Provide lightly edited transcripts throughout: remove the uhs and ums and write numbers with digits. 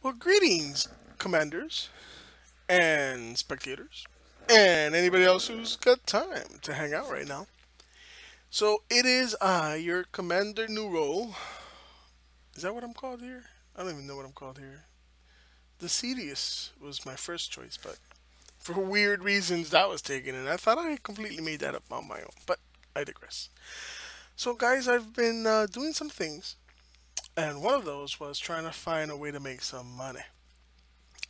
Well, greetings, commanders and spectators, and anybody else who's got time to hang out right now. So it is I, your Commander Nero. Is that what I'm called here? I don't even know what I'm called here. The Serious was my first choice, but for weird reasons that was taken, and I thought I completely made that up on my own. But I digress. So, guys, I've been doing some things, and one of those was trying to find a way to make some money.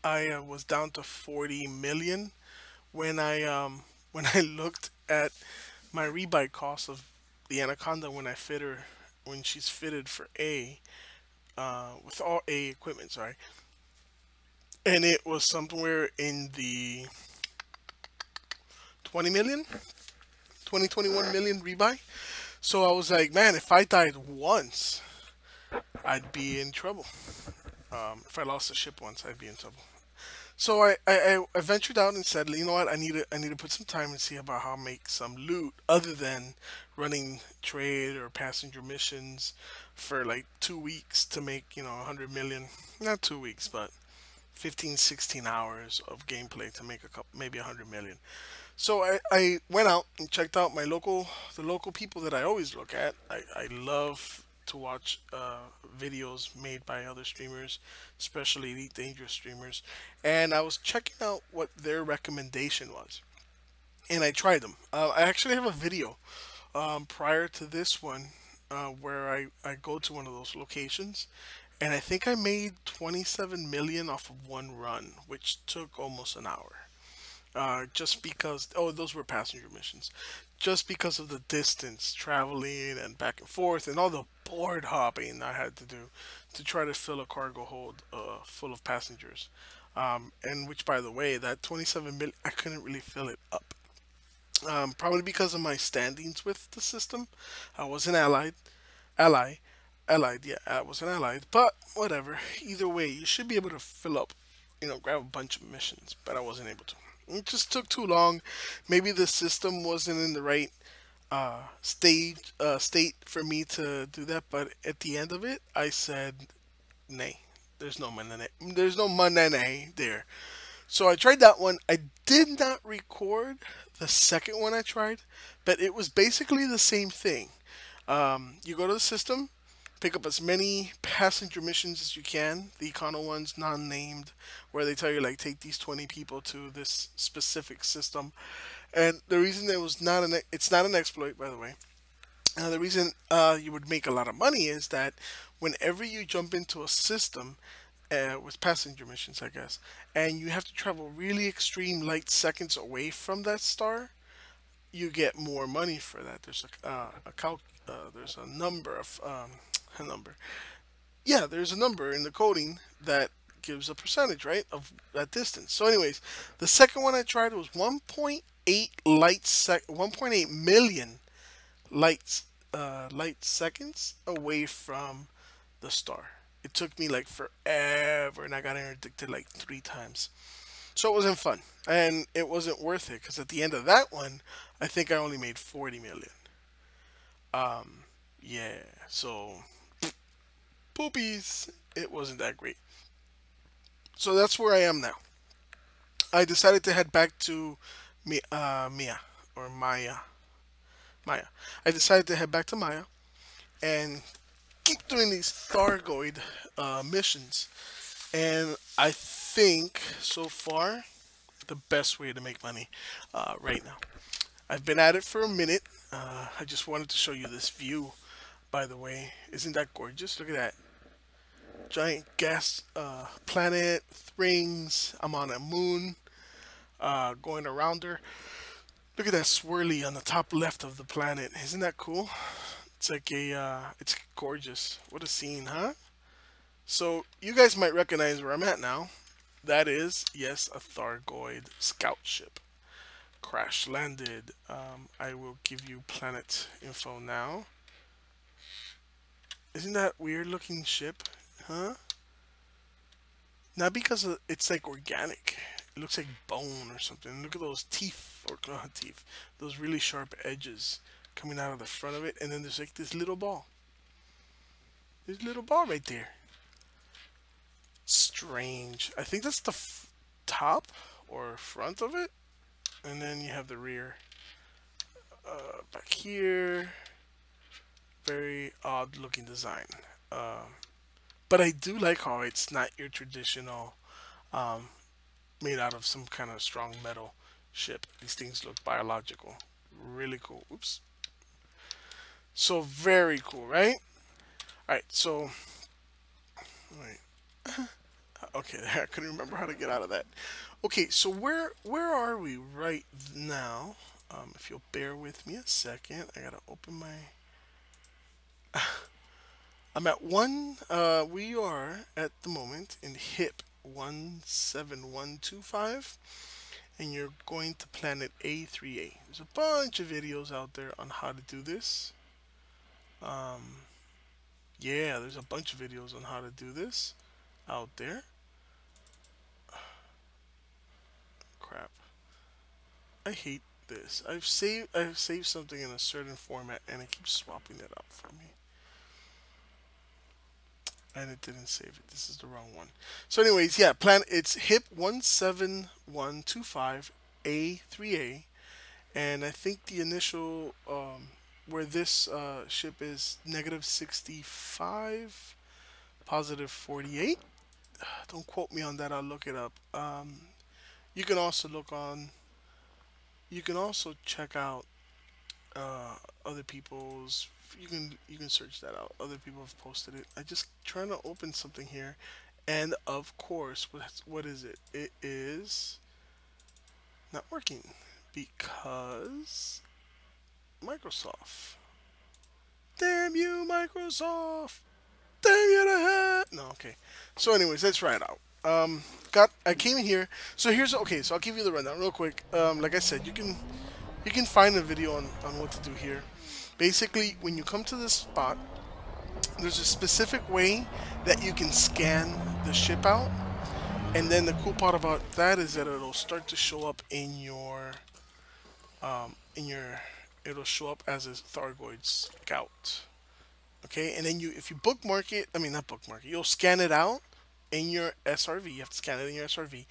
I was down to 40 million when I when I looked at my rebuy cost of the Anaconda when she's fitted for A with all A equipment, sorry, and it was somewhere in the 20 million, 20-21 million rebuy. So I was like, man, if I died once, I'd be in trouble. If I lost a ship once, I'd be in trouble. So I ventured out and said, you know what, I need to put some time and see about how to make some loot other than running trade or passenger missions for like 2 weeks to make 100 million. Not 2 weeks, but 15, 16 hours of gameplay to make a couple, maybe 100 million. So I went out and checked out the local people that I always look at. I love to watch videos made by other streamers, especially Elite Dangerous streamers. And I was checking out what their recommendation was. And I tried them. I actually have a video prior to this one where I go to one of those locations. And I think I made 27 million off of one run, which took almost an hour just because those were passenger missions, just because of the distance traveling and back and forth and all the board hopping I had to do to try to fill a cargo hold full of passengers, and which, by the way, that 27 million, I couldn't really fill it up, probably because of my standings with the system. I was an ally allied, yeah, I was an allied, but whatever, either way you should be able to fill up, grab a bunch of missions, but I wasn't able to. It just took too long. Maybe the system wasn't in the right state for me to do that. But at the end of it, I said, "Nay, there's no money. There's no money there." So I tried that one. I did not record the second one I tried, but it was basically the same thing. You go to the system, pick up as many passenger missions as you can, the econo ones, non-named, where they tell you like take these 20 people to this specific system. And the reason it was not it's not an exploit, by the way. The reason you would make a lot of money is that whenever you jump into a system with passenger missions, I guess, and you have to travel really extreme light seconds away from that star, you get more money for that. There's there's a number of a number. Yeah, there's a number in the coding that gives a percentage, right, of that distance. So, anyways, the second one I tried was 1.8 million light seconds away from the star. It took me like forever, and I got interdicted like 3 times. So it wasn't fun, and it wasn't worth it because at the end of that one, I think I only made 40 million. Yeah, so poopies. It wasn't that great. So that's where I am now. I decided to head back to Mia or Maya. Maya. I decided to head back to Maya and keep doing these Thargoid missions. And I think so far the best way to make money right now. I've been at it for a minute. I just wanted to show you this view, by the way. Isn't that gorgeous? Look at that. Giant gas planet, rings. I'm on a moon going around her. Look at that swirly on the top left of the planet. Isn't that cool? It's like it's gorgeous. What a scene, huh? So you guys might recognize where I'm at now. That is, yes, a Thargoid scout ship. Crash landed. I will give you planet info now. Isn't that weird looking ship? Huh? Not because it's like organic. It looks like bone or something. Look at those teeth, or not teeth, those really sharp edges coming out of the front of it. And then there's like this little ball. There's a little ball right there. strange. I think that's the top or front of it, and then you have the rear back here. Very odd looking design. But I do like how it's not your traditional um, made out of some kind of strong metal ship. These things look biological. Really cool. Oops. So very cool, right? All right. So, wait. Okay, I couldn't remember how to get out of that. Okay, so where are we right now? If you'll bear with me a second, I gotta open my. I'm at one. We are at the moment in HIP 17125, and you're going to planet A3A. There's a bunch of videos out there on how to do this. Yeah, there's a bunch of videos on how to do this out there. Crap. I hate this. I've saved something in a certain format and it keeps swapping it up for me. And it didn't save it. This is the wrong one. So anyways, yeah, it's HIP 17125 A3A, and I think the initial where this ship is -65, +48. Don't quote me on that. I'll look it up. You can also look on. You can also check out other people's. You can search that out. Other people have posted it. I just trying to open something here, and of course, what is it? It is not working because Microsoft. Damn you, Microsoft! Damn you to hell! No, okay. So, anyways, let's try it out. I came in here. So here's okay. So I'll give you the rundown real quick. Like I said, you can find a video on what to do here. Basically, when you come to this spot, there's a specific way that you can scan the ship out, and then the cool part about that is that it'll start to show up in your it'll show up as a Thargoid scout. Okay, and then if you bookmark it, I mean not bookmark it, you'll scan it out in your SRV. You have to scan it in your SRV.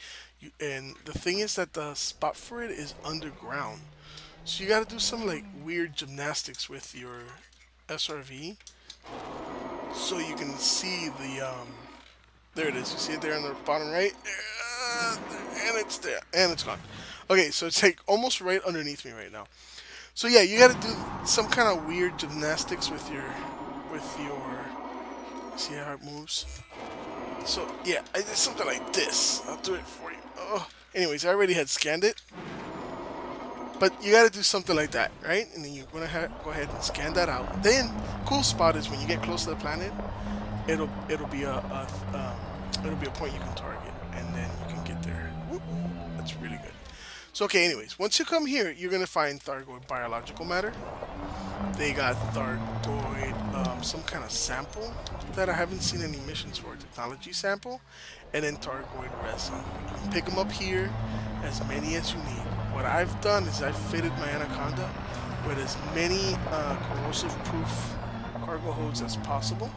And the thing is that the spot for it is underground. So you got to do some like weird gymnastics with your SRV so you can see the there it is. You see it there in the bottom right, and it's there, and it's gone. Okay, so it's like almost right underneath me right now. So yeah, you got to do some kind of weird gymnastics with your see how it moves. So yeah, I did something like this. I'll do it for you. Oh. Anyways, I already had scanned it. But you got to do something like that, right? And then you're going to go ahead and scan that out. Then, cool spot is when you get close to the planet, it'll be a point you can target, and then you can get there. Whoop, that's really good. So okay, anyways, once you come here, you're going to find Thargoid biological matter. They got Thargoid some kind of sample that I haven't seen any missions for, technology sample, and then Thargoid resin. You can pick them up here, as many as you need. What I've done is I've fitted my Anaconda with as many corrosive-proof cargo holds as possible,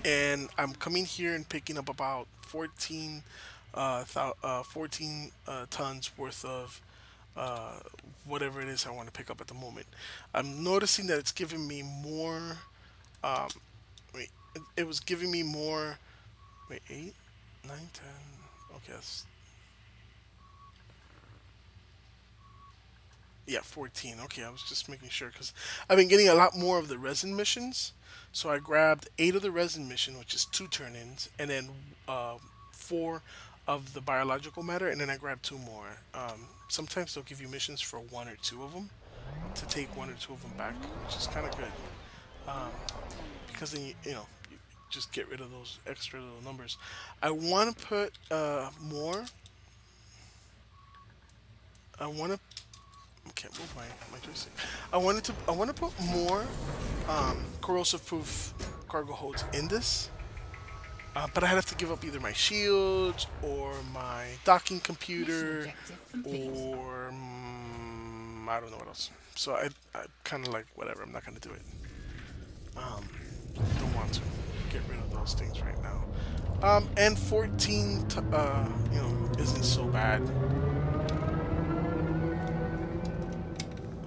and I'm coming here and picking up about 14 tons worth of whatever it is I want to pick up at the moment. I'm noticing that it's giving me more. Wait, it was giving me more. Wait, 8, 9, 10. Okay, that's. Yeah, 14. Okay, I was just making sure because I've been getting a lot more of the resin missions. So I grabbed 8 of the resin mission, which is 2 turn-ins, and then 4 of the biological matter, and then I grabbed 2 more. Sometimes they'll give you missions for 1 or 2 of them to take 1 or 2 of them back, which is kind of good because then you just get rid of those extra little numbers. I want to put more. I want to. Can't move my joystick. I want to put more corrosive proof cargo holds in this, but I have to give up either my shields or my docking computer or I don't know what else. So I kind of like whatever. I'm not gonna do it. Don't want to. get rid of those things right now. And 14, you know, isn't so bad.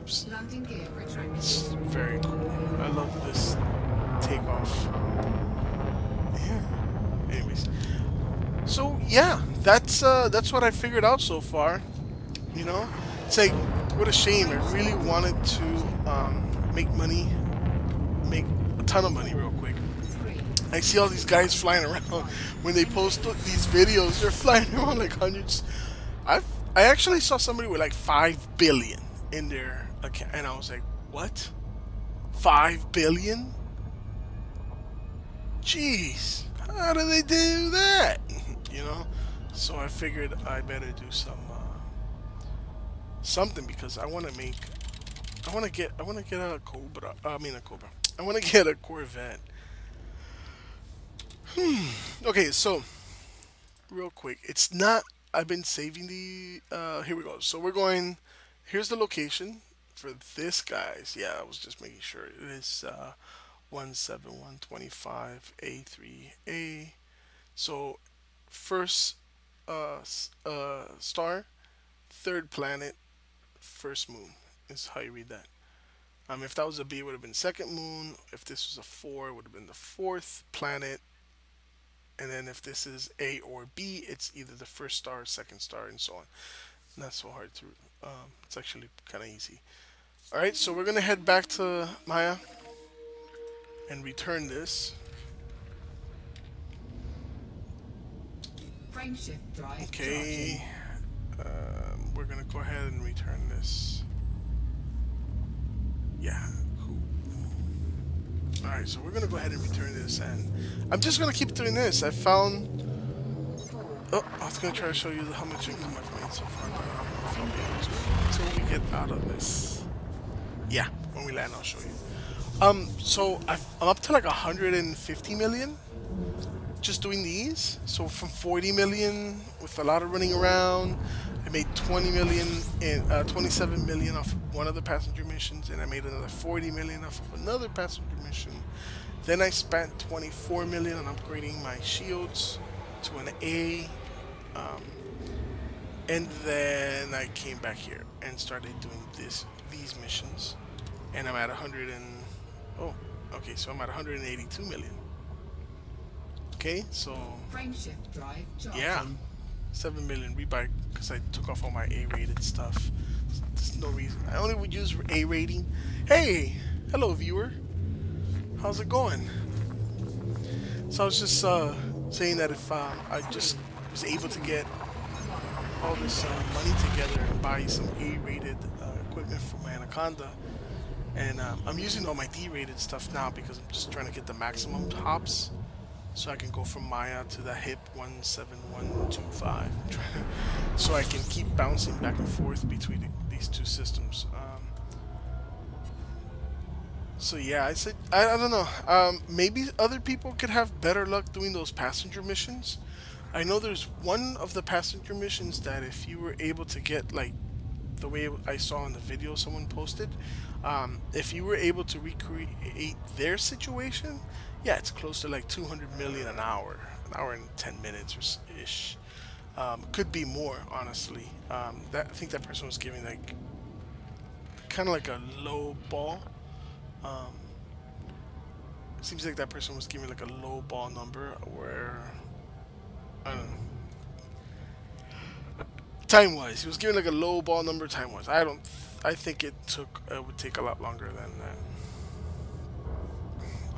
Oops. Landing gear retracted. It's very cool. I love this takeoff. Yeah. Anyways, so yeah, that's what I figured out so far. You know, it's like, what a shame. I really wanted to make money, make a ton of money real quick. I see all these guys flying around when they post these videos. They're flying around like hundreds. I actually saw somebody with like 5 billion in their account, and I was like, what? 5 billion? Jeez, how do they do that? You know, so I figured I better do something, because I want to get a Cobra. I mean a Cobra. I want to get a Corvette. Okay, so real quick, it's not. I've been saving the. Here we go. So we're going. Here's the location for this, guys. Yeah, I was just making sure it is 17125 A3A. So first star, third planet, first moon is how you read that. If that was a B, it would have been second moon. If this was a 4, it would have been the fourth planet. And then if this is A or B, it's either the first star, second star, and so on. Not so hard to. It's actually kind of easy. All right, so we're gonna head back to Maia and return this. Frameshift drive. Okay, we're gonna go ahead and return this. Yeah, cool. Alright, so we're gonna go ahead and return this, and I'm just gonna keep doing this. I found. Oh, I was gonna try to show you how much income I've made so far, but I don't know if I'll be able to until we get out of this. Yeah, when we land, I'll show you. So I'm up to like 150 million just doing these. So from 40 million with a lot of running around, I made 20 million and 27 million off of one of the passenger missions, and I made another 40 million off of another passenger mission. Then I spent 24 million on upgrading my shields to an A, and then I came back here and started doing these missions, and I'm at 100 and oh, okay, so I'm at 182 million. Okay, so Frameshift drive charging. yeah, 7 million rebuy because I took off all my A-rated stuff. There's no reason. I only would use A rating. Hey, hello viewer. How's it going? So I was just saying that if I just was able to get all this money together and buy some A-rated equipment for my Anaconda, and I'm using all my D-rated stuff now because I'm just trying to get the maximum hops, so I can go from Maia to the HIP 17125, so I can keep bouncing back and forth between these two systems. So yeah, I said I don't know. Maybe other people could have better luck doing those passenger missions. I know there's one of the passenger missions that if you were able to get like the way I saw in the video someone posted, if you were able to recreate their situation, yeah, it's close to like 200 million an hour and 10 minutes or ish. Could be more, honestly. I think that person was giving like kind of like a low ball. Seems like that person was giving like a low ball number where I don't know. Time wise, he was giving like a low ball number time wise. I think it would take a lot longer than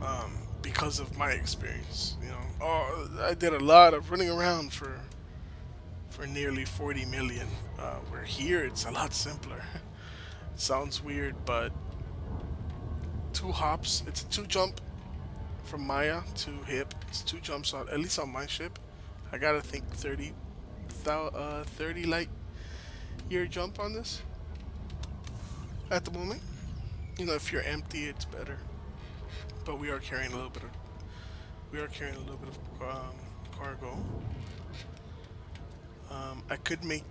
that. Because of my experience, you know. Oh, I did a lot of running around for nearly 40 million. Where here it's a lot simpler. Sounds weird, but 2 hops. It's a 2 jump from Maia to HIP. It's 2 jumps on, at least on my ship. I gotta think 30 light year jump on this at the moment. You know, if you're empty, it's better. But we are carrying a little bit of cargo. I could make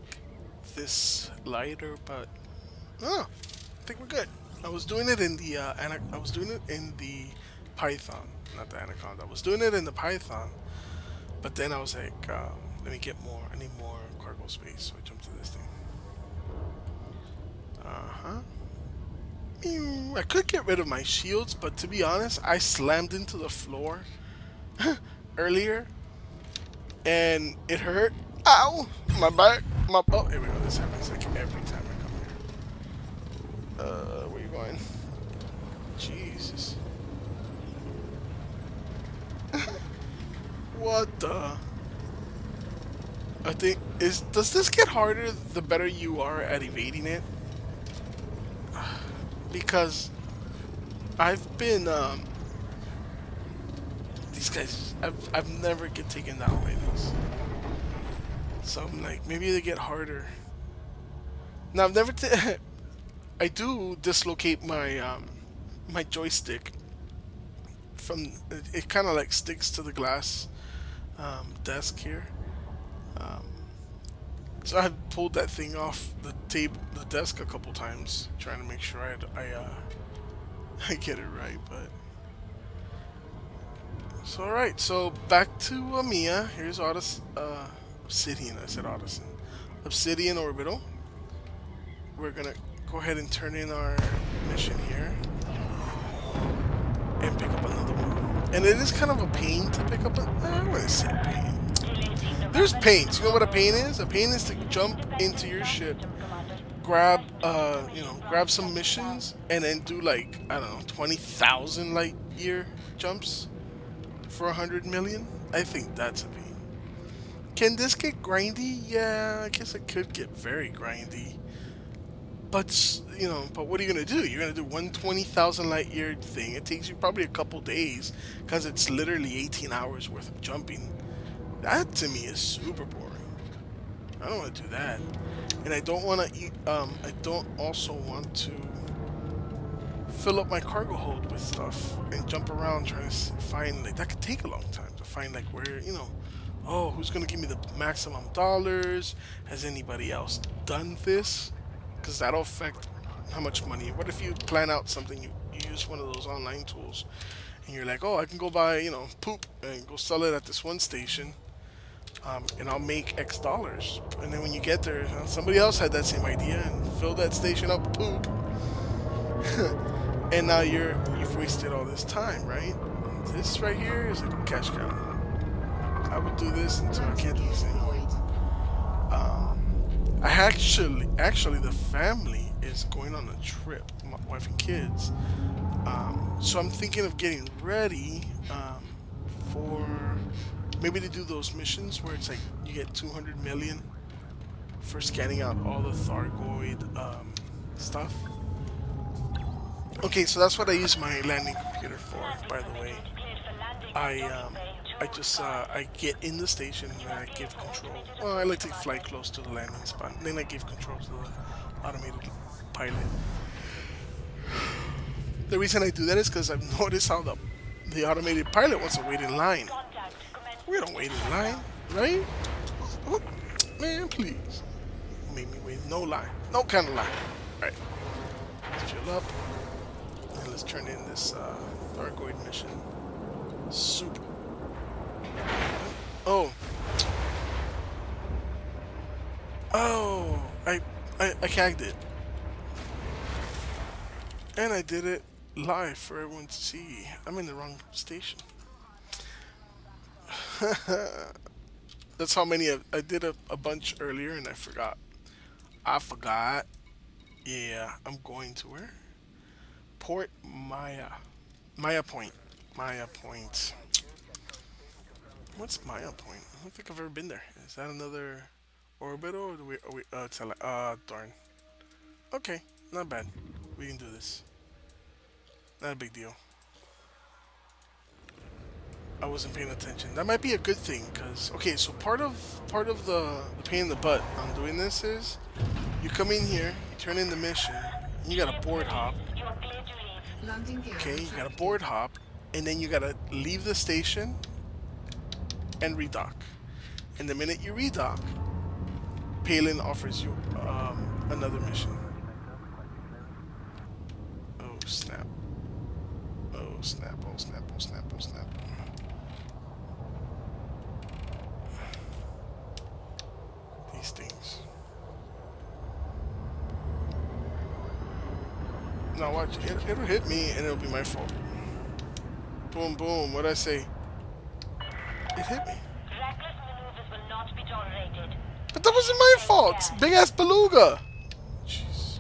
this lighter, but I think we're good. I was doing it in the Python. not the anaconda. I was doing it in the python, but then I was like, let me get more. I need more cargo space, so I jumped to this thing. Uh-huh. I could get rid of my shields, but to be honest, I slammed into the floor earlier, and it hurt. Ow! My back. My oh, here we go. This happens like every time I come here. Where you going? Jesus. What the? I think does this get harder the better you are at evading it? Because I've been these guys I've never get taken down by these. So I'm like, maybe they get harder. Now I've never I do dislocate my my joystick from it kind of like sticks to the glass desk here. So I've pulled that thing off the desk a couple times, trying to make sure I get it right. But so all right, so back to Maia. Here's Obsidian. I said Odison. Obsidian Orbital. We're gonna go ahead and turn in our mission here and pick up another one. And it is kind of a pain to pick up. I wouldn't say pain. There's pains. You know what a pain is? A pain is to jump into your ship, grab, grab some missions, and then do like, I don't know, 20,000 light year jumps for 100 million. I think that's a pain. Can this get grindy? Yeah, I guess it could get very grindy. But, but what are you going to do? You're going to do one 20,000 light year thing. It takes you probably a couple days because it's literally 18 hours worth of jumping. That to me is super boring. I don't want to do that. And I don't want to eat, I don't also want to fill up my cargo hold with stuff and jump around trying to find, like, that could take a long time to find, like, where, oh, who's going to give me the maximum dollars? Has anybody else done this? Because that'll affect how much money. What if you plan out something, you use one of those online tools, and you're like, oh, I can go buy, poop and go sell it at this one station, and I'll make X dollars. And then when you get there, somebody else had that same idea and filled that station up with poop. And now you've wasted all this time, right? This right here is a cash cow. I would do this until I can't do this anymore. I actually the family is going on a trip, my wife and kids. So I'm thinking of getting ready for maybe to do those missions where it's like you get 200 million for scanning out all the Thargoid stuff. Okay, so that's what I use my landing computer for, by the way. I get in the station and I give control. Well, I like to fly close to the landing spot, and then I give control to the automated pilot. The reason I do that is because I've noticed how the automated pilot wants to wait in line. We don't wait in line, right? Oh, man, please. Make me wait. No line. No kind of line. Alright. Let's fill up. And let's turn in this Thargoid mission. Super. Oh. Oh. I cagged it. And I did it live for everyone to see. I'm in the wrong station. That's how many I did a bunch earlier and I forgot. Yeah, I'm going to where? Port Maia. Maia Point. What's Maia Point? I don't think I've ever been there. Is that another orbital? Or do we darn. Okay, not bad. We can do this. Not a big deal. I wasn't paying attention. That might be a good thing, because okay, so part of the pain in the butt on doing this is you come in here, you turn in the mission, and you got a board hop. Okay, you got a board hop, and then you gotta leave the station and redock. And the minute you redock, Palin offers you another mission. Oh snap. Oh snap, oh snap, oh snap, oh snap. These things. Now watch, it'll hit me and it'll be my fault. Boom, boom, what'd I say? It hit me. Reckless maneuvers will not be tolerated. But that wasn't my fault. It's big ass beluga. Jeez.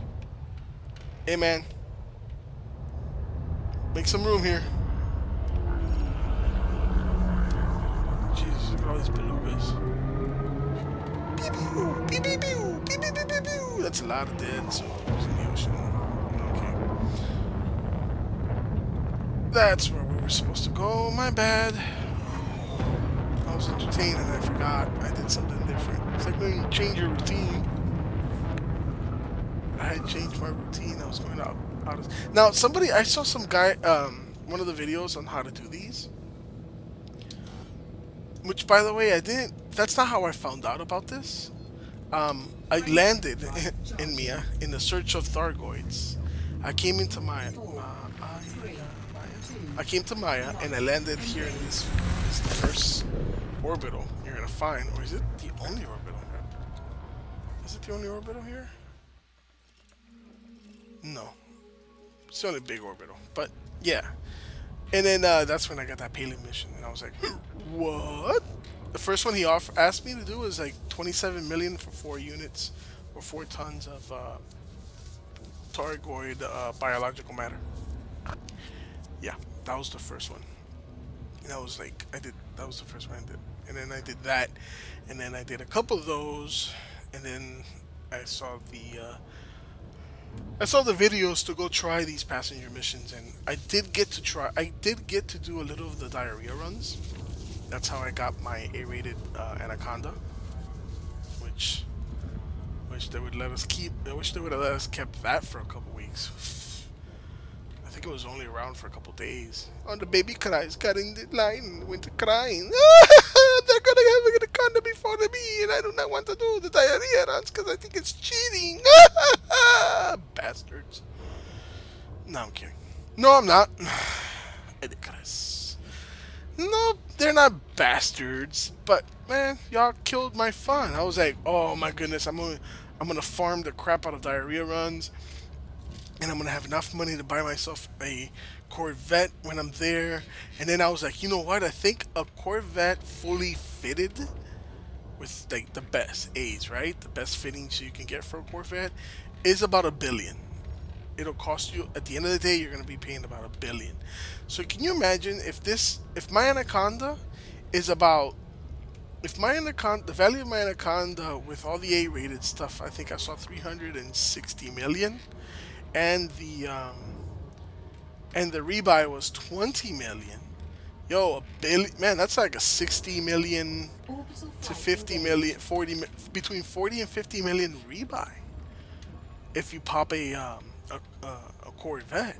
Hey man. Make some room here. Jesus, look at all these belugas. Pew pew, pew pew pew, pew pew pew pew pew. That's a lot of dead souls in the ocean. Okay. That's where we were supposed to go. My bad. I was entertained and I forgot. I did something different. It's like when you change your routine. I had changed my routine. I was going out of... Now, I saw some guy, one of the videos on how to do these. Which, by the way, I didn't... That's not how I found out about this. I landed in Maia in the search of Thargoids. I came into Maia. I came to Maia and I landed here in this is the first orbital you're gonna find, or is it the only orbital? Is it the only orbital here? No, it's the only big orbital. But yeah, and then that's when I got that Palin mission, and I was like, what? The first one he asked me to do was like 27 million for 4 units or 4 tons of Thargoid biological matter. Yeah, that was the first one. And I was like, that was the first one I did. And then I did that, and then I did a couple of those, and then I saw the videos to go try these passenger missions, and I did get to do a little of the diarrhea runs. That's how I got my A-rated Anaconda, which they would let us keep. I wish they would have let us kept that for a couple weeks. I think it was only around for a couple days. Oh, the baby cries, got in the line, went to crying. They're gonna have an anaconda before me, and I do not want to do the diarrhea runs because I think it's cheating. Bastards. No, I'm kidding. No, I'm not. No, they're not bastards. But man, y'all killed my fun. I was like, oh my goodness, I'm gonna farm the crap out of diarrhea runs, and I'm gonna have enough money to buy myself a Corvette when I'm there. And then I was like, you know what? I think a Corvette fully fitted with like the best A's, right? The best fittings you can get for a Corvette is about $1 billion. It'll cost you, at the end of the day, you're gonna be paying about $1 billion. So can you imagine if my Anaconda is about, the value of my Anaconda with all the A-rated stuff, I think I saw 360 million, and the rebuy was 20 million. Yo, $1 billion, man, that's like a 60 million to 50 million, between 40 and 50 million rebuy. If you pop a Corvette.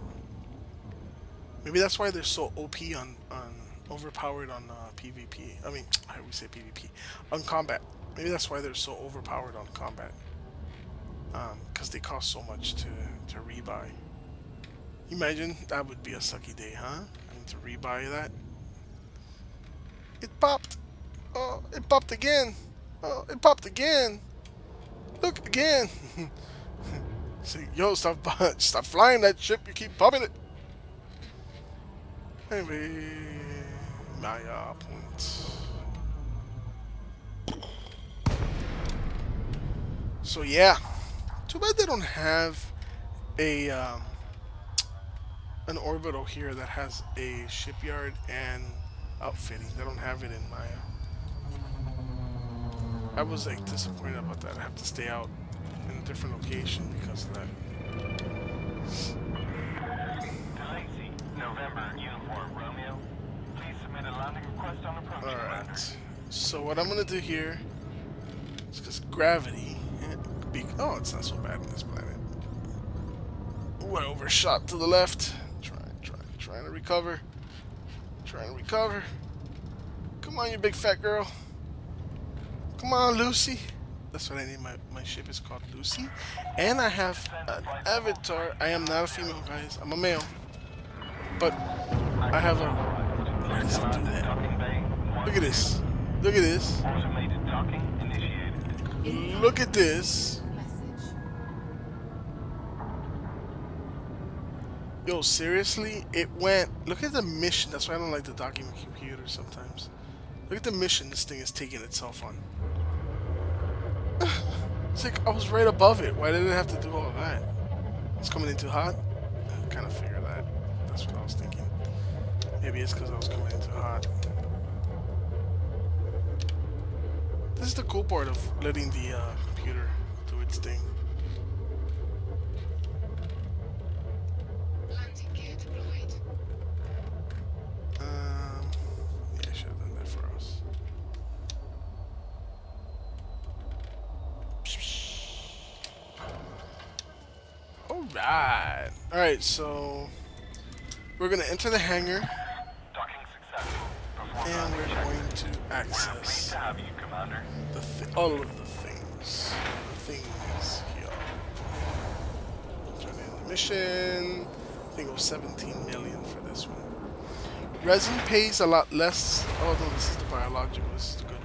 Maybe that's why they're so OP on overpowered on PvP. I mean, I always say PvP on combat. Maybe that's why they're so overpowered on combat. Because they cost so much to rebuy. Imagine that would be a sucky day, huh? I need to rebuy that. It popped. Oh, it popped again. Oh, it popped again. Look again. Say, yo, stop flying that ship. You keep popping it. Anyway, Maia point. So yeah, too bad they don't have a an orbital here that has a shipyard and outfitting. They don't have it in Maia. I was like disappointed about that. I have to stay out in a different location because of that. November, uniform, Romeo. Please submit a landing request on approach. Alright, so what I'm gonna do here is because gravity, oh, it's not so bad on this planet. Ooh, I overshot to the left. Trying to recover. Trying to recover. Come on, you big fat girl. Come on, Lucy. That's what I need. My ship is called Lucy. And I have an avatar. I am not a female, guys. I'm a male. But I have a. Why does it do that? Look at this. Look at this. Automated docking initiated. Look at this. Message. Yo, seriously? It went. Look at the mission. That's why I don't like the docking computer sometimes. Look at the mission this thing is taking itself on. It's like I was right above it. Why did it have to do all of that? It's coming in too hot? I kind of figured that. That's what I was thinking. Maybe it's because I was coming in too hot. This is the cool part of letting the computer do its thing. Landing gear deployed. Yeah, I should have done that for us. Alright. Alright, so we're gonna enter the hangar Docking successful. Perform and landing we're checks. going to We're pleased access to have you, Commander. all of the things. The things here. Turn in the mission. I think it was 17 million for this one. Resin pays a lot less. Oh no, this is the biological. This is the good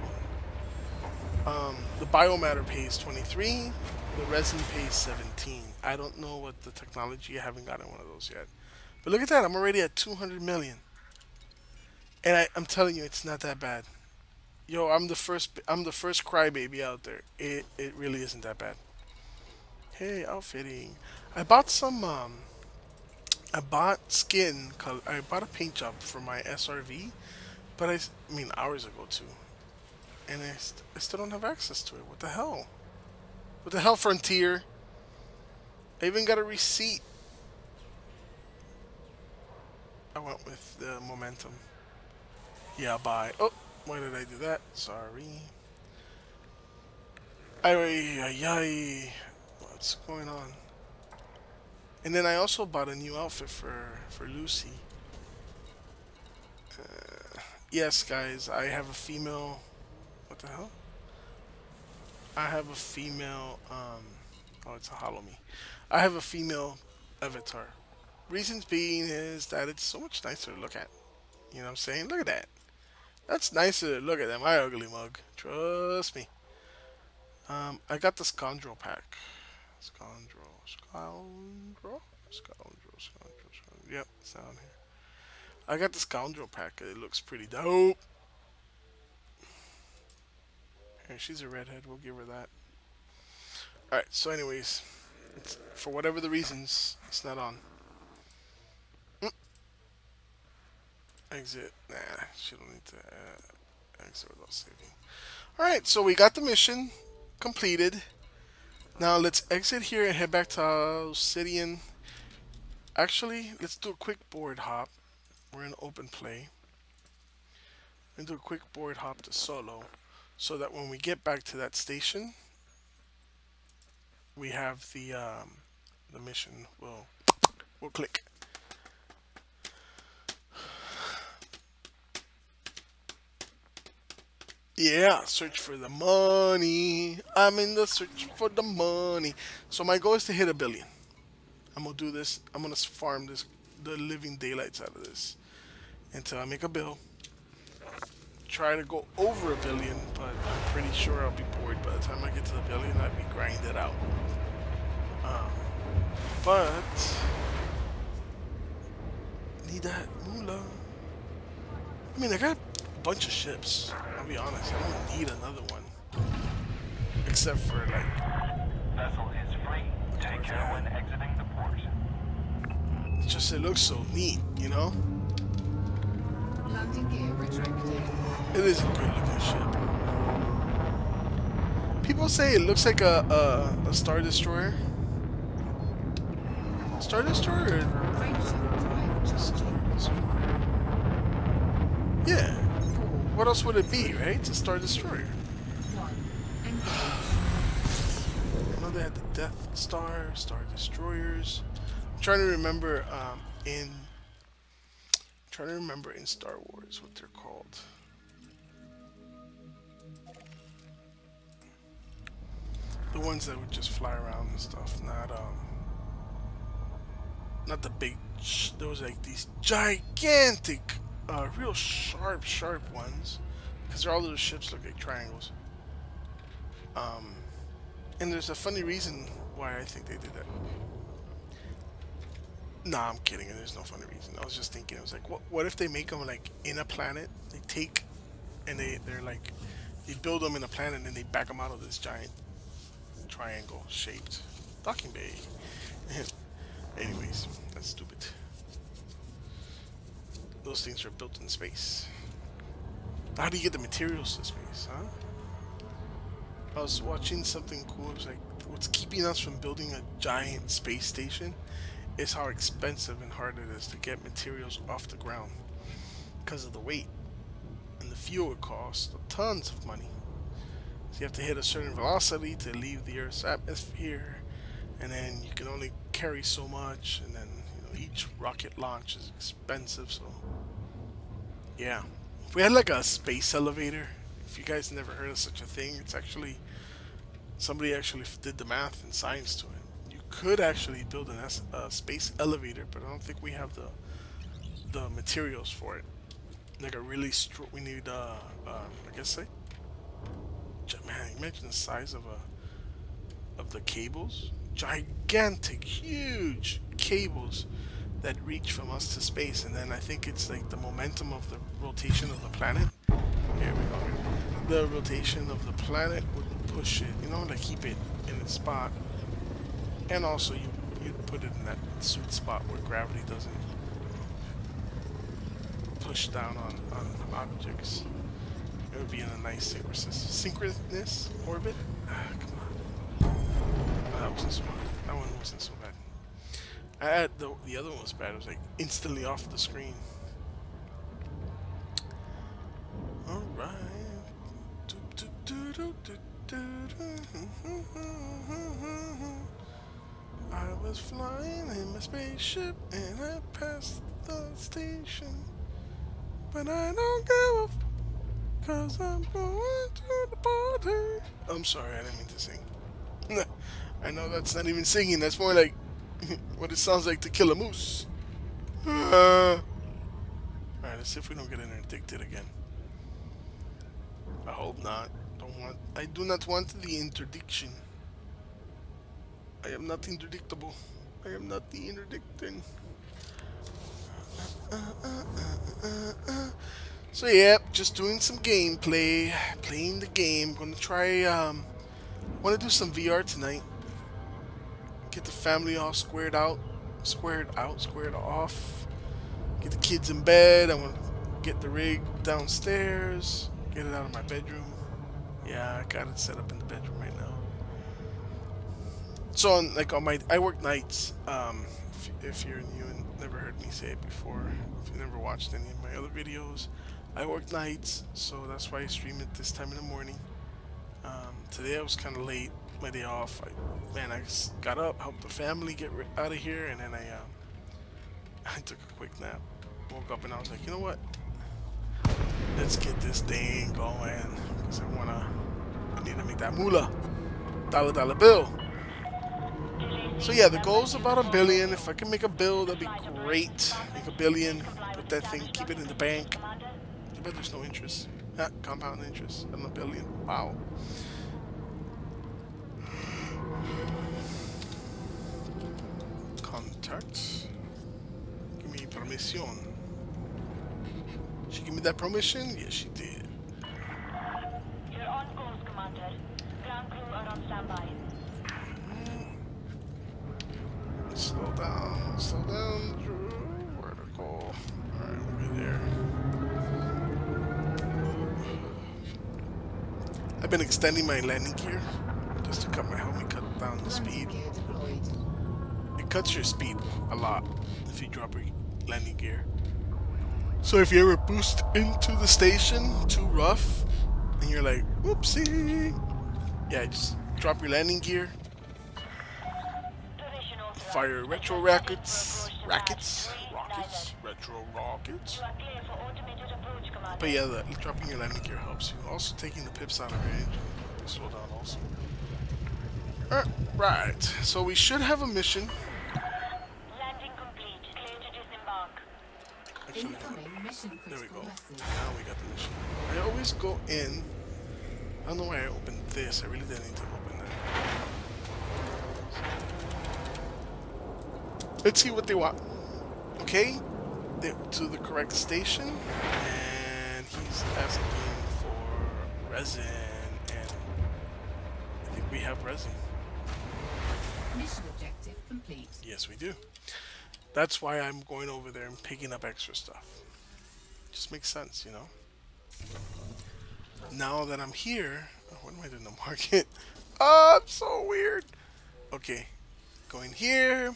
one. The biomatter pays 23. The resin pays 17. I don't know what the technology. I haven't gotten one of those yet. But look at that. I'm already at 200 million. And I'm telling you, it's not that bad. Yo, I'm the first crybaby out there. It really isn't that bad. Hey, outfitting. I bought some I bought skin color. I bought a paint job for my SRV, but I mean hours ago too. And I still don't have access to it. What the hell? What the hell, Frontier? I even got a receipt. I went with the momentum. Yeah, bye. Oh, why did I do that? Sorry. Ay. What's going on? And then I also bought a new outfit for Lucy. Yes, guys, I have a female. What the hell? I have a female. Oh, it's a hollow me. I have a female avatar. Reasons being is that it's so much nicer to look at. You know what I'm saying? Look at that. That's nicer to look at than my ugly mug. Trust me. I got the Scoundrel pack. Scoundrel. Yep, it's down here. I got the Scoundrel pack. It looks pretty dope. Here, she's a redhead. We'll give her that. Alright, so anyways. For whatever the reasons, it's not on. Exit. Nah, she don't need to exit without saving. Alright, so we got the mission completed. Now let's exit here and head back to Obsidian. Actually, let's do a quick board hop. We're in open play. And do a quick board hop to solo, so that when we get back to that station, we have the mission. We'll click. Yeah, search for the money. I'm in the search for the money. So my goal is to hit 1 billion. I'm gonna do this. I'm gonna farm the living daylights out of this until I make a bill. Try to go over 1 billion, but I'm pretty sure I'll be bored by the time I get to the 1 billion. I'd be grinded out. But need that moolah. I mean, I got a bunch of ships. I'll be honest. I don't need another one, except for like. Vessel is free. Take care when exiting the port. It's just it looks so neat, you know. Landing gear retracted. It is a good looking ship. People say it looks like a Star Destroyer. Star Destroyer? Frameshift drive charging. Yeah. What else would it be, right? It's a Star Destroyer. 1. Engage. I know they had the Death Star, Star Destroyers. I'm trying to remember in Star Wars what they're called. The ones that would just fly around and stuff, not not the big. There was like these gigantic, real sharp ones, because all those ships look like triangles. And there's a funny reason why I think they did that. Nah, I'm kidding. There's no funny reason. I was just thinking. It was like, what if they make them like in a planet? They take, and they're like, they build them in a planet, and they back them out of this giant triangle-shaped docking bay. Anyways, that's stupid. Those things are built in space. How do you get the materials to space, huh? I was watching something cool. It was like, what's keeping us from building a giant space station is how expensive and hard it is to get materials off the ground because of the weight and the fuel it costs tons of money. So you have to hit a certain velocity to leave the Earth's atmosphere, and then you can only carry so much, and then each rocket launch is expensive. So yeah, if we had like a space elevator, if you guys never heard of such a thing, it's actually somebody actually did the math and science to it. You could actually build a space elevator, but I don't think we have the materials for it. Like a really we need I guess like, man, imagine the size of the cables. Gigantic, huge cables that reach from us to space, and then I think it's like the momentum of the rotation of the planet. Here we go. The rotation of the planet would push it, to keep it in its spot, and also you'd put it in that sweet spot where gravity doesn't push down on objects. It would be in a nice synchronous orbit. Come on. That wasn't so bad. That one wasn't so bad. The other one was bad. It was like instantly off the screen. Alright. I was flying in my spaceship and I passed the station. But I don't give a f, 'cause I'm going to the party. I'm sorry, I didn't mean to sing. I know that's not even singing, that's more like what it sounds like to kill a moose. Alright, let's see if we don't get interdicted again. I hope not. I do not want the interdiction. I am not interdictable. I am not the interdicting. So yeah, just doing some gameplay, playing the game. Gonna try. Want to do some VR tonight. Get the family all squared off. Get the kids in bed. I want to get the rig downstairs. Get it out of my bedroom. Yeah, I got it set up in the bedroom right now. So I work nights. If you're new and never heard me say it before, if you never watched any of my other videos, I work nights, so that's why I stream it this time in the morning. Today I was kind of late, my day off. I just got up, helped the family get out of here, and then I took a quick nap. Woke up and I was like, you know what? Let's get this thing going, because I need to make that moolah, dollar bill. So yeah, the goal is about $1 billion. If I can make $1 billion, that'd be great. Make $1 billion, put that thing, keep it in the bank. But there's no interest. Compound interest on $1 billion. Wow. Contact. Give me permission. She give me that permission? Yes, she did. You're on course, Commander. Ground crew are on standby. Slow down, Drew. Vertical. Alright, we'll be there. I've been extending my landing gear just to help me cut down the speed. It cuts your speed a lot if you drop your landing gear. So if you ever boost into the station too rough and you're like, whoopsie, yeah, just drop your landing gear. Fire retro rockets. But yeah, dropping your landing gear helps you. Also taking the pips out of your engine. Slow down also. Alright, so we should have a mission. Landing complete. Actually, Incoming mission there we go. critical message. Now we got the mission. I always go in. I don't know why I opened this. I really didn't need to open that. Let's see what they want. Okay, to the correct station, and he's asking for resin, and I think we have resin. Mission objective complete. Yes, we do. That's why I'm going over there and picking up extra stuff. Just makes sense, you know. Now that I'm here, oh, what am I doing? The market. Oh, I'm so weird. Okay, going here.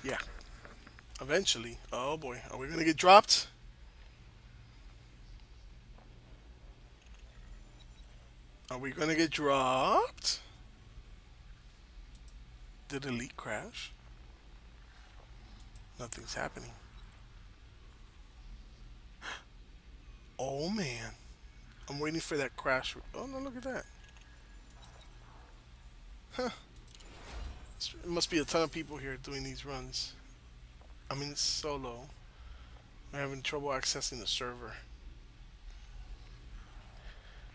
Yeah. Eventually. Oh boy, are we gonna get dropped? Are we gonna get dropped? Did Elite crash? Nothing's happening. Oh man. I'm waiting for that crash. Oh no, look at that. Huh. It must be a ton of people here doing these runs. I mean, it's so low. We're having trouble accessing the server.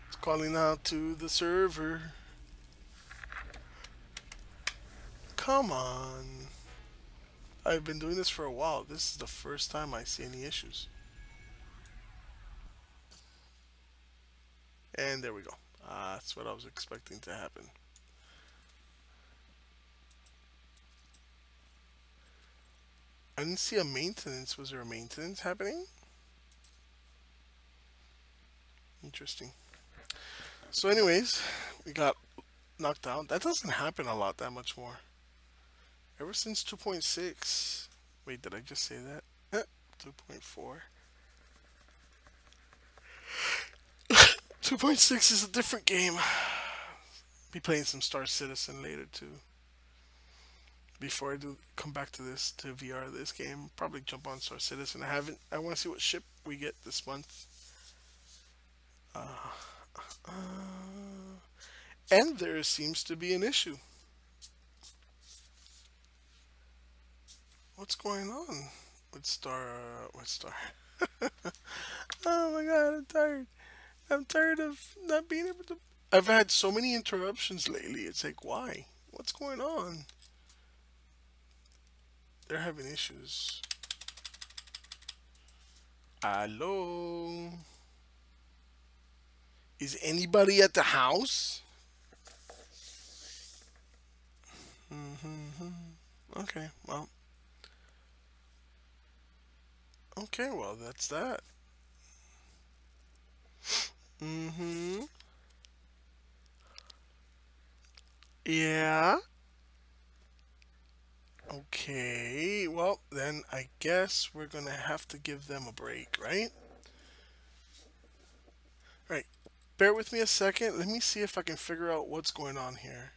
It's calling out to the server. Come on. I've been doing this for a while. This is the first time I see any issues. And there we go. That's what I was expecting to happen. I didn't see a maintenance. Was there a maintenance happening? Interesting. So anyways, we got knocked out. That doesn't happen a lot that much more. Ever since 2.6. Wait, did I just say that? 2.4. 2.6 is a different game. Be playing some Star Citizen later too. Before I do come back to this, to VR this game, probably jump on Star Citizen. I want to see what ship we get this month. And there seems to be an issue. What's going on with Star? Oh my god, I'm tired. I'm tired of not being able to. I've had so many interruptions lately. It's like, why? What's going on? They're having issues. Hello? Is anybody at the house? Okay, well. Okay, well, that's that. Yeah. Okay, well, then I guess we're gonna have to give them a break, right? Right. Bear with me a second. Let me see if I can figure out what's going on here.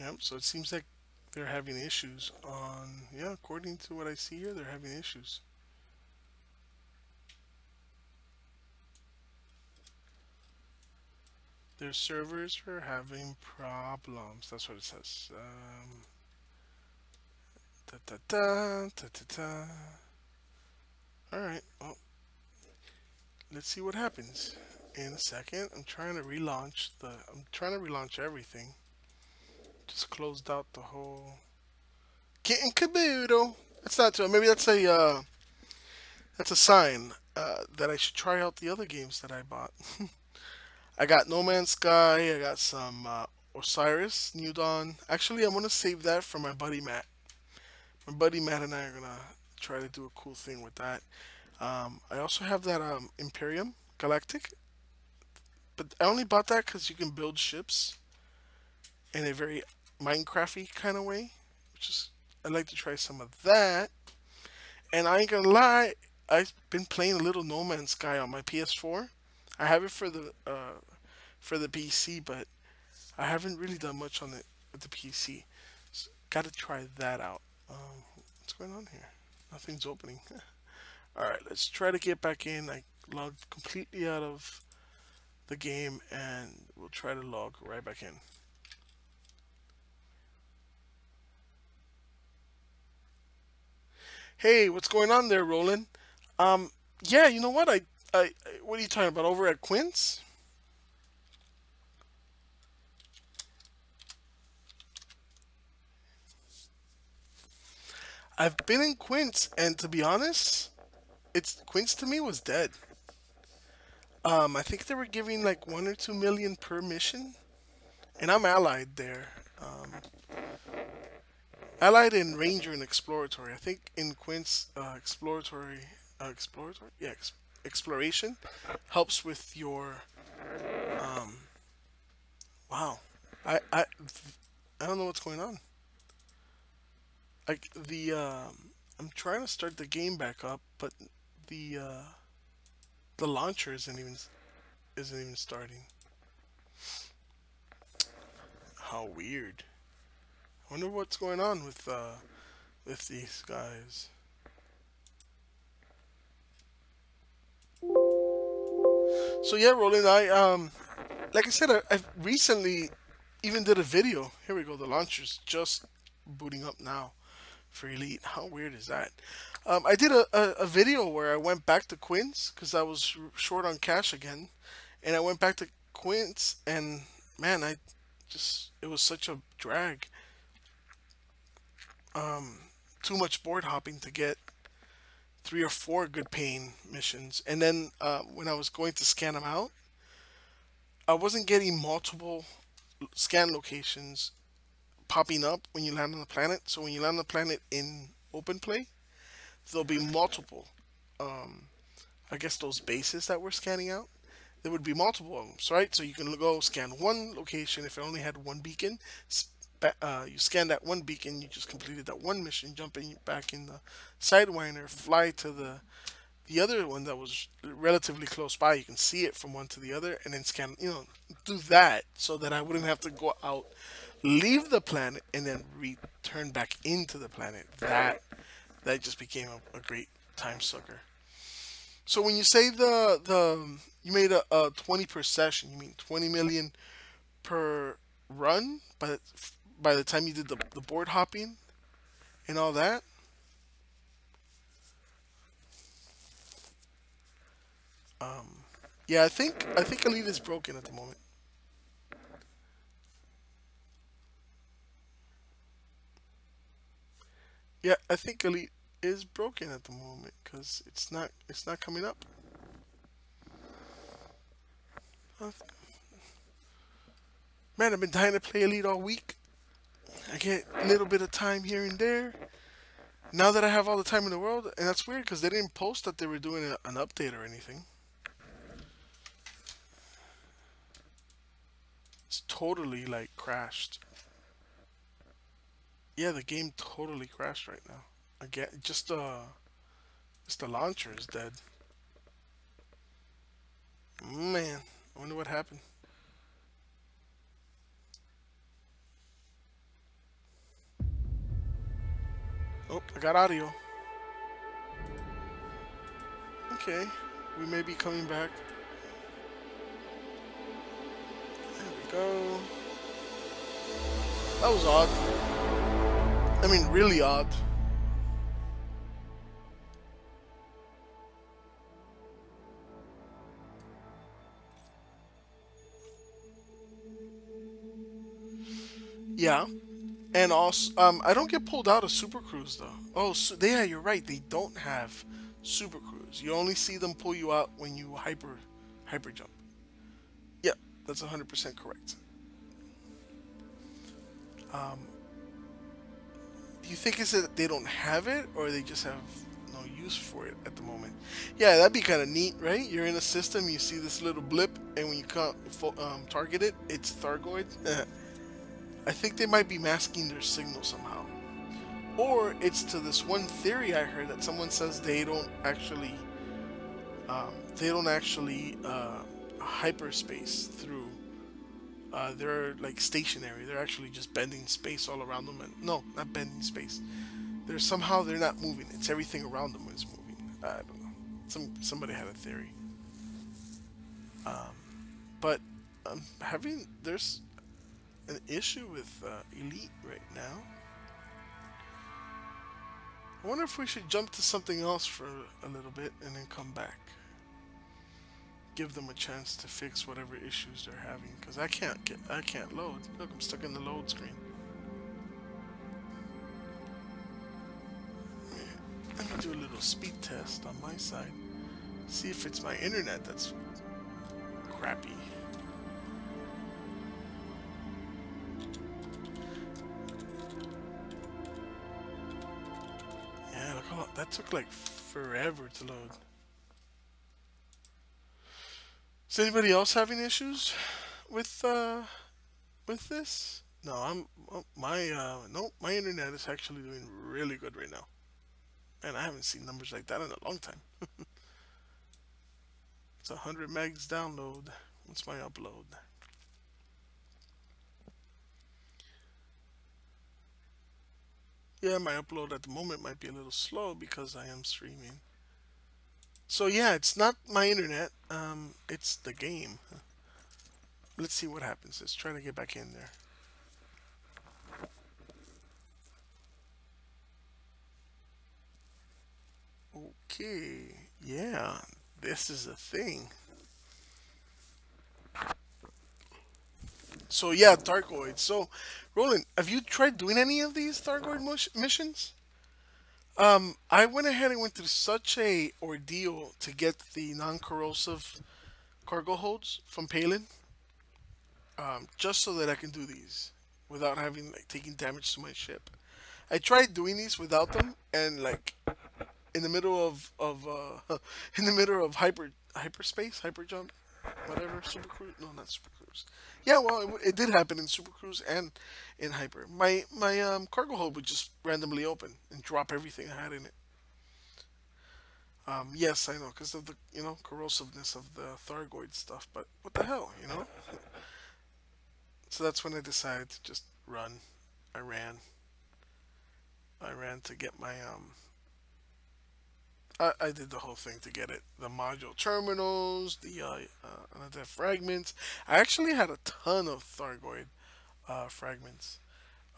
Yep, so it seems like they're having issues on, yeah, according to what I see here, they're having issues. Their servers are having problems. That's what it says. Alright, well, let's see what happens in a second. I'm trying to relaunch everything. Just closed out the whole kit and caboodle. That's not too. Maybe that's a sign that I should try out the other games that I bought. I got No Man's Sky. I got some Osiris New Dawn. Actually, I'm gonna save that for my buddy Matt. My buddy Matt and I are gonna try to do a cool thing with that. I also have that Imperium Galactic, but I only bought that because you can build ships in a very Minecraft-y kind of way, which is, I'd like to try some of that. And I ain't gonna lie, I've been playing a little No Man's Sky on my PS4. I have it for the PC, but I haven't really done much on it with the PC. Got to try that out. What's going on here? Nothing's opening. All right, let's try to get back in. I logged completely out of the game, and we'll try to log right back in. Hey, what's going on there, Roland? Yeah, you know what? What are you talking about over at Quinn's? I've been in Quince, and to be honest, it's Quince to me was dead. I think they were giving like 1 or 2 million per mission, and I'm allied there. Allied in Ranger and Exploratory. I think in Quince, Exploratory, yeah, Exploration helps with your. Wow, I don't know what's going on. Like I'm trying to start the game back up, but the uh, the launcher isn't even starting. How weird. I wonder what's going on with these guys. So yeah, Roland, like I said, I recently even did a video. Here we go. The launcher's just booting up now for Elite. How weird is that? I did a video where I went back to Quinn's because I was short on cash again, and I went back to Quinn's, and man, it was such a drag. Too much board hopping to get 3 or 4 good paying missions, and then when I was going to scan them out, I wasn't getting multiple scan locations popping up when you land on the planet. So when you land on the planet in open play, there'll be multiple, I guess those bases that we're scanning out. There would be multiple of them, right? So you can go scan one location if it only had one beacon. You scan that one beacon, you just completed that one mission, jump in back in the Sidewinder, fly to the other one that was relatively close by. You can see it from one to the other, and then scan. Do that so that I wouldn't have to go out, leave the planet, and then return back into the planet. That just became a great time sucker. So when you say you made a 20 per session, you mean 20 million per run? But by the time you did the board hopping and all that? Yeah, I think Elite is broken at the moment. Yeah, I think Elite is broken at the moment because it's not coming up. Man, I've been dying to play Elite all week. I get a little bit of time here and there. Now that I have all the time in the world, and that's weird because they didn't post that they were doing an update or anything. It's totally like crashed. Yeah, the game totally crashed right now. Again, just the launcher is dead. Man, I wonder what happened. Oh, I got audio. Okay, we may be coming back. There we go. That was odd. I mean, really odd. Yeah. And also, I don't get pulled out of Super Cruise though. Oh, so, yeah, you're right. They don't have Super Cruise. You only see them pull you out when you hyper jump. Yeah, that's 100% correct. Do you think it's that they don't have it, or they just have no use for it at the moment? Yeah, that'd be kind of neat, right? You're in a system, you see this little blip, and when you target it, it's Thargoid. I think they might be masking their signal somehow. Or it's to this one theory I heard that someone says they don't actually hyperspace through They're like stationary. They're actually just bending space all around them. And no, not bending space. They're not moving. It's everything around them is moving. I don't know. Somebody had a theory. But I'm having there's an issue with Elite right now. I wonder if we should jump to something else for a little bit and then come back. Give them a chance to fix whatever issues they're having, because I can't load. Look, I'm stuck in the load screen. Let me do a little speed test on my side. See if it's my internet that's crappy. Yeah, look how long, that took like forever to load. Is anybody else having issues with this? No, my internet is actually doing really good right now. And I haven't seen numbers like that in a long time. It's 100 megs download. What's my upload? Yeah, my upload at the moment might be a little slow because I am streaming. So yeah, it's not my internet. It's the game. Let's see what happens. Let's try to get back in there. Okay, yeah, this is a thing. So yeah, Thargoid. So, Roland, have you tried doing any of these Thargoid missions? I went ahead and went through such a ordeal to get the non-corrosive cargo holds from Palin, just so that I can do these without having like taking damage to my ship. I tried doing these without them, and like in the middle of in the middle of hyperspace, hyper jump, whatever, super cruise. No, not super cruise. Yeah, well, it did happen in super cruise and in hyper. My cargo hold would just randomly open and drop everything I had in it. Yes, I know, because of the corrosiveness of the Thargoid stuff. But what the hell, you know? So that's when I decided to just run. I ran. I ran to get my I did the whole thing to get it. The module terminals, the fragments. I actually had a ton of Thargoid fragments.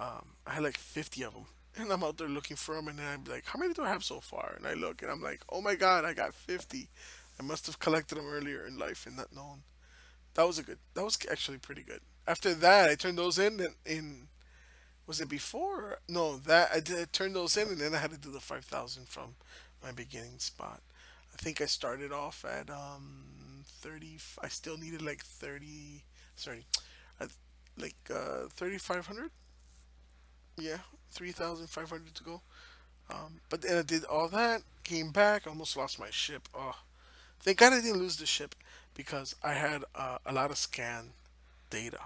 I had like 50 of them. And I'm out there looking for them, and then I'm like, how many do I have so far? And I look, and I'm like, oh my god, I got 50. I must have collected them earlier in life and not known. That was actually pretty good. After that, I turned those in was it before? No, that I did turn those in, and then I had to do the 5,000 from my beginning spot. I think I started off at 30. I still needed like 30. Sorry, uh, like 3,500. Yeah, 3,500 to go. But then I did all that, came back, almost lost my ship. Oh, thank God I didn't lose the ship because I had a lot of scan data.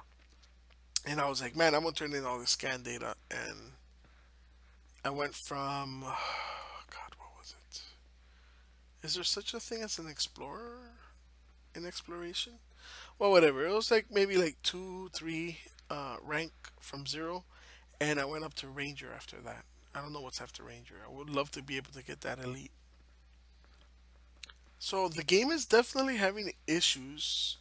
And I was like, man, I'm gonna turn in all this scan data, and I went from God, what was it? Is there such a thing as an explorer in exploration? Well, whatever. It was like maybe like 2, 3 rank from 0, and I went up to ranger after that. I don't know what's after ranger. I would love to be able to get that elite. So the game is definitely having issues.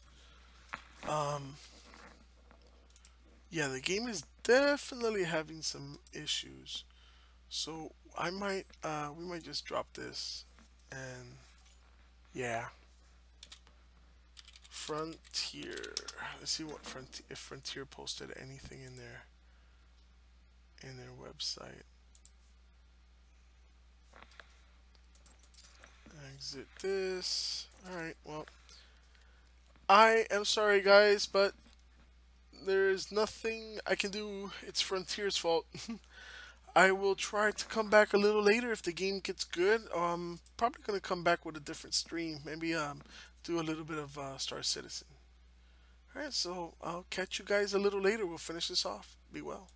Yeah, the game is definitely having some issues. So we might just drop this, and yeah, Frontier. Let's see what if Frontier posted anything in their website. Exit this. All right. Well, I am sorry, guys, but there's nothing I can do. It's Frontier's fault. I will try to come back a little later if the game gets good. Probably gonna come back with a different stream. Maybe do a little bit of Star Citizen. All right, so I'll catch you guys a little later. We'll finish this off. Be well.